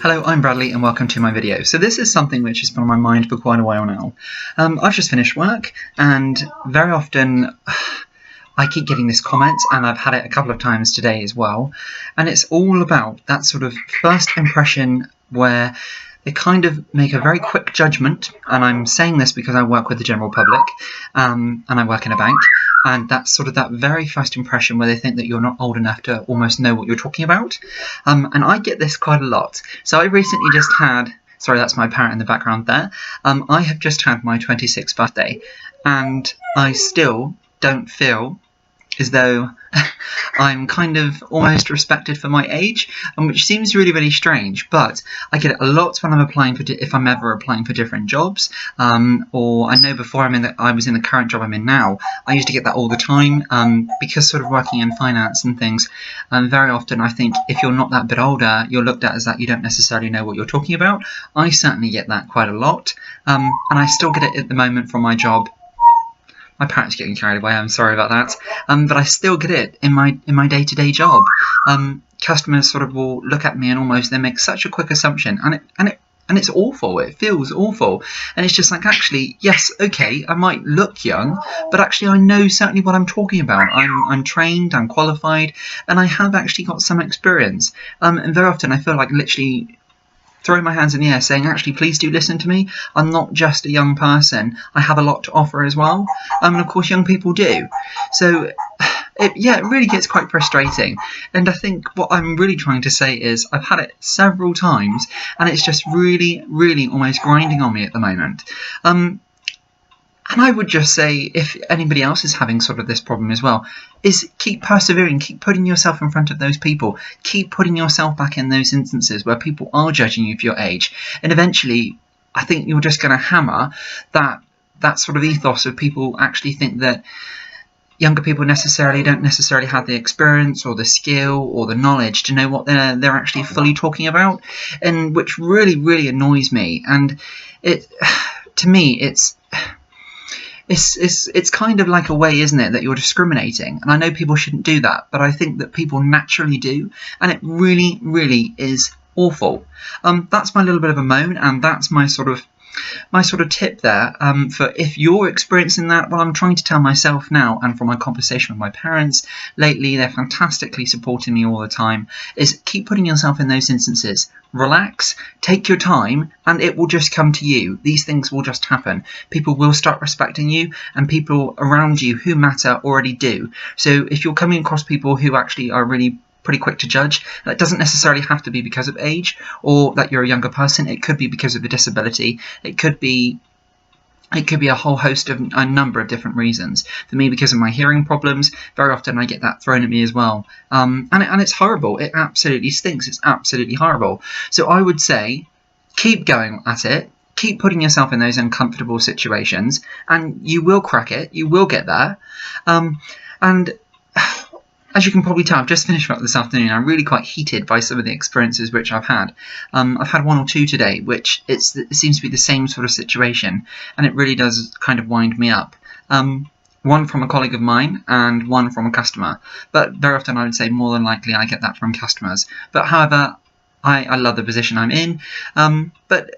Hello, I'm Bradley and welcome to my video. So this is something which has been on my mind for quite a while now. I've just finished work and very often I keep getting this comment, and I've had it a couple of times today as well, and it's all about that sort of first impression where they kind of make a very quick judgment, and I'm saying this because I work with the general public and I work in a bank, and that's sort of that very first impression where they think that you're not old enough to almost know what you're talking about, and I get this quite a lot. So I recently just had, sorry, that's my parrot in the background there, I have just had my 26th birthday, and I still don't feel as though I'm kind of almost respected for my age, which seems really, really strange, but I get it a lot when I'm applying for, if I'm ever applying for different jobs, or I know before I was in the current job I'm in now, I used to get that all the time, because sort of working in finance and things, very often I think if you're not that bit older, you're looked at as that you don't necessarily know what you're talking about. I certainly get that quite a lot, and I still get it at the moment from my job. My parrot's getting carried away, I'm sorry about that, but I still get it in my day-to-day job. Customers sort of will look at me and almost they make such a quick assumption, and it's awful. It feels awful, and it's just like, actually, yes, okay, I might look young, but actually I know certainly what I'm talking about. I'm trained, I'm qualified, and I have actually got some experience. And very often I feel like literally throwing my hands in the air saying, actually, please do listen to me. I'm not just a young person. I have a lot to offer as well. And of course, young people do. So, it really gets quite frustrating. And I think what I'm really trying to say is I've had it several times, and it's just really, really almost grinding on me at the moment. And I would just say, if anybody else is having sort of this problem as well, is keep persevering, keep putting yourself in front of those people, keep putting yourself back in those instances where people are judging you for your age. And eventually, I think you're just going to hammer that sort of ethos of people actually think that younger people don't necessarily have the experience or the skill or the knowledge to know what they're actually fully talking about, and which really, really annoys me. And to me, it's kind of like a way, isn't it, that you're discriminating, and I know people shouldn't do that, but I think that people naturally do, and it really, really is awful. That's my little bit of a moan, and that's my sort of tip there, for if you're experiencing that. Well, I'm trying to tell myself now, and from my conversation with my parents lately, they're fantastically supporting me all the time, is keep putting yourself in those instances. Relax, take your time, and it will just come to you. These things will just happen. People will start respecting you, and people around you who matter already do. So if you're coming across people who actually are really pretty quick to judge, that doesn't necessarily have to be because of age or that you're a younger person. It could be because of a disability. It could be a whole host of a number of different reasons. For me, because of my hearing problems, very often I get that thrown at me as well. And it's horrible. It absolutely stinks. It's absolutely horrible. So I would say, keep going at it. Keep putting yourself in those uncomfortable situations, and you will crack it. You will get there. And as you can probably tell, I've just finished up this afternoon. I'm really quite heated by some of the experiences which I've had. I've had one or two today, which it seems to be the same sort of situation, and it really does kind of wind me up. One from a colleague of mine and one from a customer. But very often I would say more than likely I get that from customers. But however, I love the position I'm in. But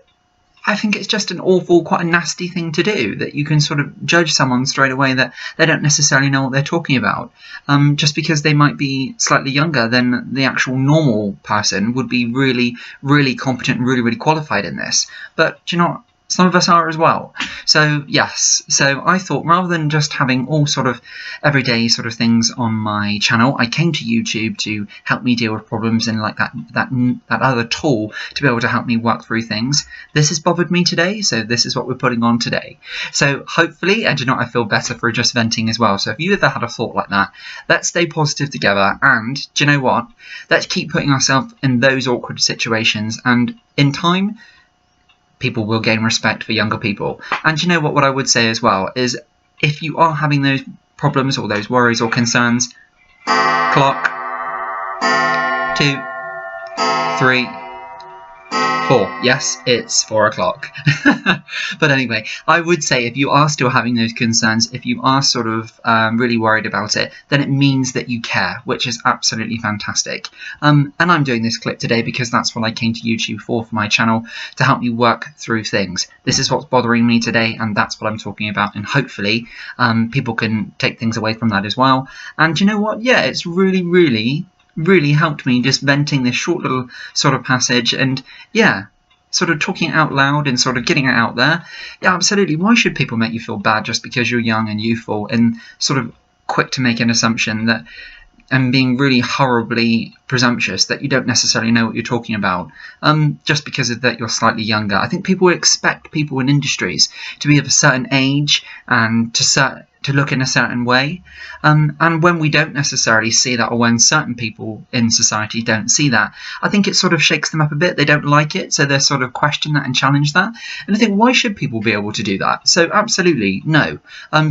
I think it's just an awful, quite a nasty thing to do, that you can sort of judge someone straight away that they don't necessarily know what they're talking about, just because they might be slightly younger than the actual normal person would be really, really competent and really, really qualified in this. But do you know what? Some of us are as well. So yes, so I thought rather than just having all sort of everyday sort of things on my channel, I came to YouTube to help me deal with problems and like that other tool to be able to help me work through things. This has bothered me today, so this is what we're putting on today. So hopefully, and do you know what, I feel better for just venting as well. So if you ever had a thought like that, let's stay positive together, and do you know what? Let's keep putting ourselves in those awkward situations, and in time, people will gain respect for younger people. And you know what I would say as well is, if you are having those problems or those worries or concerns, clock, 2, 3, 4. Yes, it's 4 o'clock. But anyway, I would say if you are still having those concerns, if you are sort of really worried about it, then it means that you care, which is absolutely fantastic. And I'm doing this clip today because that's what I came to YouTube for my channel, to help you work through things. This is what's bothering me today, and that's what I'm talking about, and hopefully people can take things away from that as well. And you know what? Yeah, it's really helped me just venting this short little sort of passage, and yeah, sort of talking it out loud and sort of getting it out there. Yeah, absolutely. Why should people make you feel bad just because you're young and youthful and sort of quick to make an assumption that, and being really horribly presumptuous that you don't necessarily know what you're talking about, just because of that you're slightly younger. I think people expect people in industries to be of a certain age and to look in a certain way, and when we don't necessarily see that, or when certain people in society don't see that, I think it sort of shakes them up a bit. They don't like it, so they sort of question that and challenge that. And I think, why should people be able to do that? So absolutely no.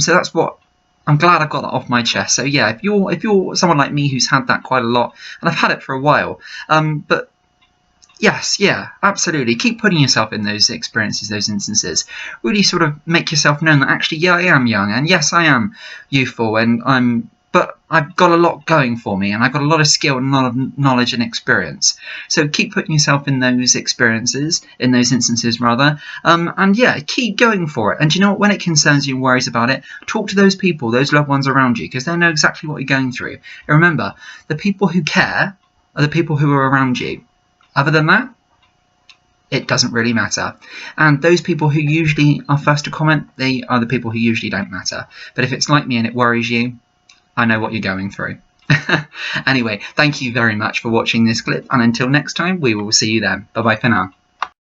So that's what I'm glad I've got that off my chest. So yeah, if you're someone like me who's had that quite a lot, and I've had it for a while, but yes, yeah, absolutely. Keep putting yourself in those experiences, those instances. Really sort of make yourself known that actually, yeah, I am young, and yes, I am youthful, but I've got a lot going for me, and I've got a lot of skill and a lot of knowledge and experience. So keep putting yourself in those experiences, in those instances rather, and yeah, keep going for it. And you know what? When it concerns you and worries about it, talk to those people, those loved ones around you, because they'll know exactly what you're going through. And remember, the people who care are the people who are around you. Other than that, it doesn't really matter. And those people who usually are first to comment, they are the people who usually don't matter. But if it's like me and it worries you, I know what you're going through. Anyway, thank you very much for watching this clip, and until next time, we will see you then. Bye bye for now.